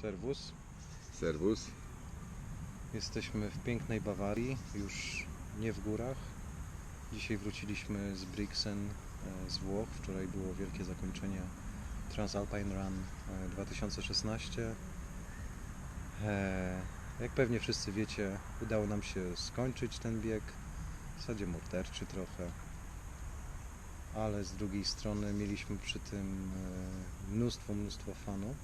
Serwus. Serwus. Jesteśmy w pięknej Bawarii, już nie w górach. Dzisiaj wróciliśmy z Brixen z Włoch. Wczoraj było wielkie zakończenie Transalpine Run 2016. Jak pewnie wszyscy wiecie, udało nam się skończyć ten bieg. W zasadzie morderczy trochę. Ale z drugiej strony mieliśmy przy tym mnóstwo fanu.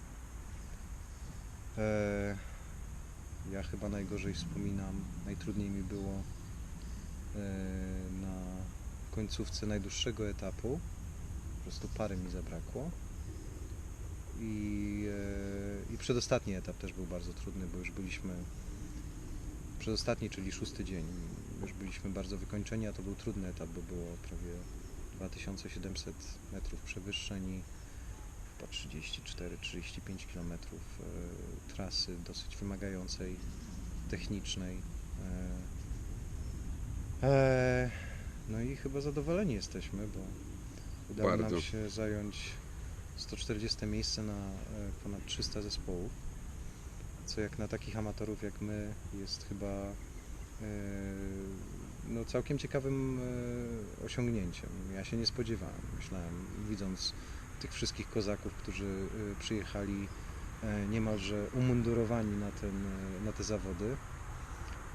Ja chyba najgorzej wspominam, najtrudniej mi było na końcówce najdłuższego etapu. Po prostu pary mi zabrakło. I przedostatni etap też był bardzo trudny, bo już byliśmy przedostatni, czyli 6. dzień. Już byliśmy bardzo wykończeni, a to był trudny etap, bo było prawie 2700 metrów przewyższeń i chyba 34-35 km trasy dosyć wymagającej, technicznej. No i chyba zadowoleni jesteśmy, bo udało nam się zająć 140 miejsce na ponad 300 zespołów, co jak na takich amatorów jak my jest chyba no, całkiem ciekawym osiągnięciem. Ja się nie spodziewałem. Myślałem, widząc tych wszystkich kozaków, którzy przyjechali niemalże umundurowani na te zawody,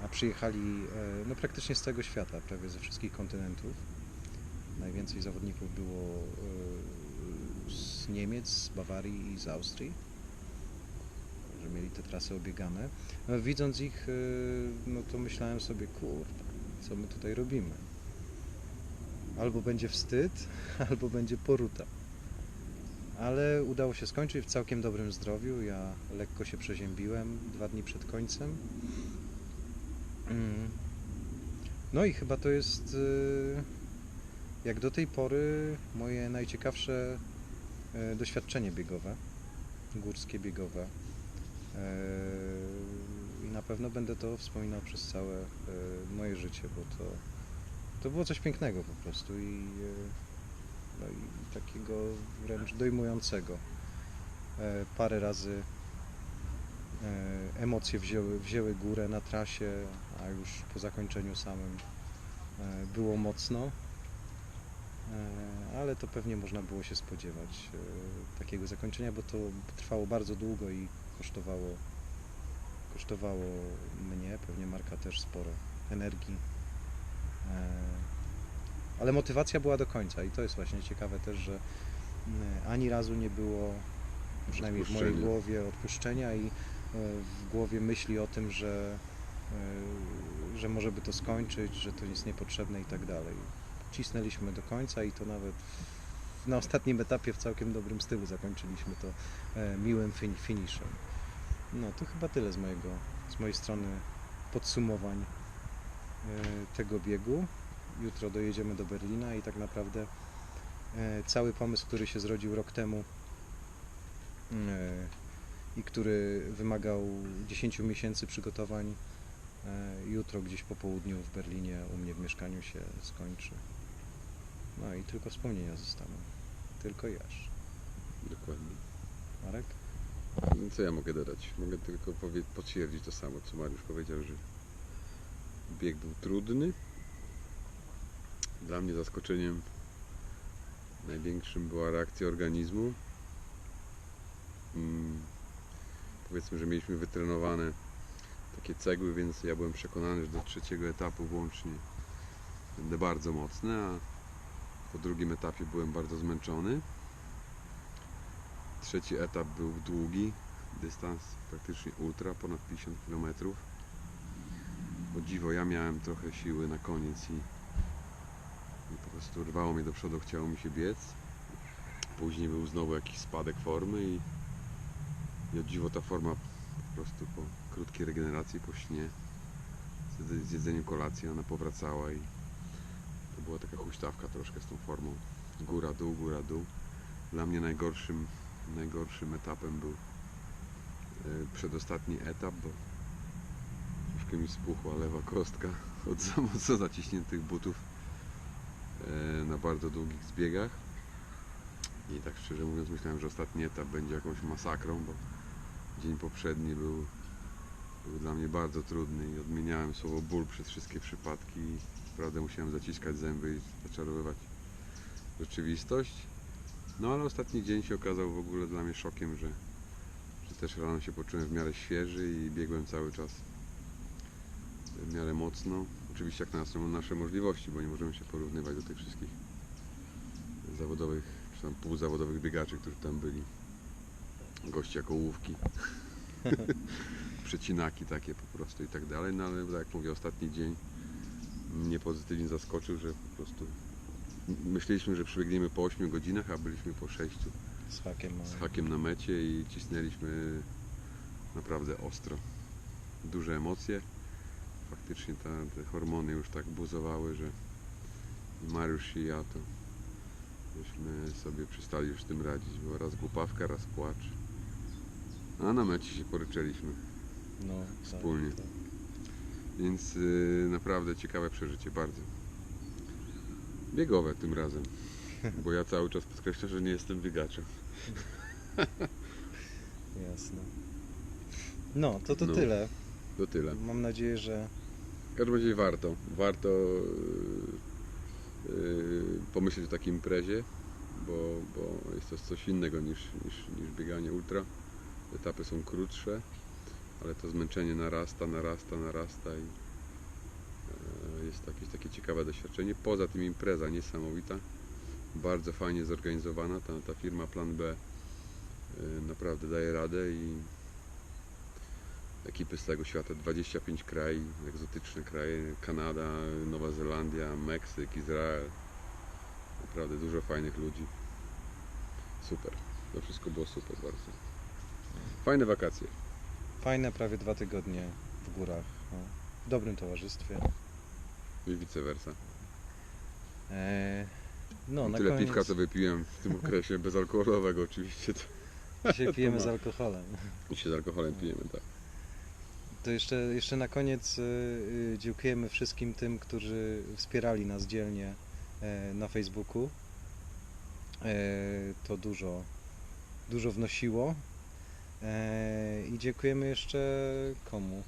a przyjechali no, praktycznie z całego świata, prawie ze wszystkich kontynentów. Najwięcej zawodników było z Niemiec, z Bawarii i z Austrii, że mieli te trasy obiegane. No, widząc ich, no to myślałem sobie, kurde, co my tutaj robimy? Albo będzie wstyd, albo będzie poruta. Ale udało się skończyć w całkiem dobrym zdrowiu. Ja lekko się przeziębiłem 2 dni przed końcem. No i chyba to jest jak do tej pory moje najciekawsze doświadczenie biegowe, górskie biegowe. I na pewno będę to wspominał przez całe moje życie, bo to było coś pięknego po prostu no i takiego wręcz dojmującego. Parę razy emocje wzięły górę na trasie, a już po zakończeniu samym było mocno, ale to pewnie można było się spodziewać takiego zakończenia, bo to trwało bardzo długo i kosztowało mnie, pewnie Marka też sporo energii, ale motywacja była do końca i to jest właśnie ciekawe też, że ani razu nie było, przynajmniej w mojej głowie, odpuszczenia i w głowie myśli o tym, że może by to skończyć, że to jest niepotrzebne i tak dalej. Cisnęliśmy do końca i to nawet na ostatnim etapie w całkiem dobrym stylu zakończyliśmy to miłym finiszem. No to chyba tyle z mojej strony podsumowań tego biegu. Jutro dojedziemy do Berlina i tak naprawdę cały pomysł, który się zrodził rok temu i który wymagał 10 miesięcy przygotowań, jutro gdzieś po południu w Berlinie u mnie w mieszkaniu się skończy. No i tylko wspomnienia zostaną. Tylko jaż. Dokładnie. Marek? Co ja mogę dodać? Mogę tylko potwierdzić to samo, co Mariusz powiedział, że bieg był trudny. Dla mnie zaskoczeniem największym była reakcja organizmu. Powiedzmy, że mieliśmy wytrenowane takie cegły, więc ja byłem przekonany, że do 3. etapu włącznie będę bardzo mocny, a po 2. etapie byłem bardzo zmęczony. 3. etap był długi, dystans praktycznie ultra, ponad 50 km. O dziwo, ja miałem trochę siły na koniec i po prostu rwało mnie do przodu, chciało mi się biec. Później był znowu jakiś spadek formy i o dziwo ta forma po prostu po krótkiej regeneracji, po śnie, z jedzeniem kolacji ona powracała i to była taka huśtawka troszkę z tą formą. Góra, dół, góra, dół. Dla mnie najgorszym etapem był przedostatni etap, bo troszkę mi spuchła lewa kostka od za mocno zaciśniętych butów na bardzo długich zbiegach. I tak szczerze mówiąc myślałem, że ostatni etap będzie jakąś masakrą, bo Dzień poprzedni był dla mnie bardzo trudny i odmieniałem słowo ból przez wszystkie przypadki. Naprawdę musiałem zaciskać zęby i zaczarowywać rzeczywistość. No ale ostatni dzień się okazał w ogóle dla mnie szokiem, że też rano się poczułem w miarę świeży i biegłem cały czas w miarę mocno. Oczywiście jak na nasze możliwości, bo nie możemy się porównywać do tych wszystkich zawodowych, czy tam półzawodowych biegaczy, którzy tam byli. Goście jako ołówki, przecinaki takie po prostu i tak dalej. No ale tak jak mówię, ostatni dzień mnie pozytywnie zaskoczył, że po prostu myśleliśmy, że przebiegniemy po 8 godzinach, a byliśmy po 6 z hakiem na mecie i cisnęliśmy naprawdę ostro. Duże emocje. Faktycznie te hormony już tak buzowały, że Mariusz i ja to żeśmy sobie przestali już z tym radzić. Była raz głupawka, raz płacz. A na mecie się poryczeliśmy No, wspólnie. tak. Więc naprawdę ciekawe przeżycie, bardzo. Biegowe tym razem. Bo ja cały czas podkreślam, że nie jestem biegaczem. Jasne. No, to No. tyle. To tyle. Mam nadzieję, że W każdym razie warto pomyśleć o takiej imprezie, bo jest to coś innego niż bieganie ultra. Etapy są krótsze, ale to zmęczenie narasta i jest jakieś takie ciekawe doświadczenie. Poza tym impreza niesamowita, bardzo fajnie zorganizowana. Ta firma Plan B naprawdę daje radę i ekipy z całego świata, 25 krajów, egzotyczne kraje, Kanada, Nowa Zelandia, Meksyk, Izrael. Naprawdę dużo fajnych ludzi. Super. To wszystko było super bardzo. Fajne wakacje. fajne prawie 2 tygodnie w górach. No, w dobrym towarzystwie. I vice versa. No, na Tyle koniec piwka, co wypiłem w tym okresie, bezalkoholowego oczywiście. dzisiaj pijemy z alkoholem. Dzisiaj z alkoholem pijemy, tak. To jeszcze na koniec dziękujemy wszystkim tym, którzy wspierali nas dzielnie na Facebooku. To dużo wnosiło. I dziękujemy jeszcze komu?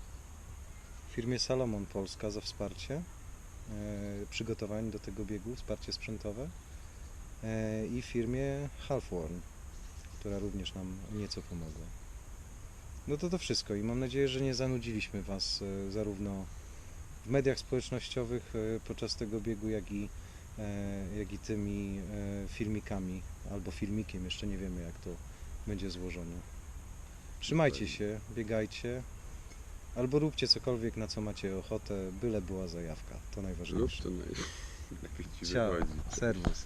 Firmie Salomon Polska za wsparcie przygotowań do tego biegu, wsparcie sprzętowe i firmie Halfworn, która również nam nieco pomogła. No to wszystko i mam nadzieję, że nie zanudziliśmy Was zarówno w mediach społecznościowych podczas tego biegu, jak i tymi filmikami albo filmikiem, jeszcze nie wiemy jak to będzie złożone. Trzymajcie się, biegajcie albo róbcie cokolwiek, na co macie ochotę, byle była zajawka, to Lub najważniejsze. to najlepiej ci Ciao, wychodzi. serwus.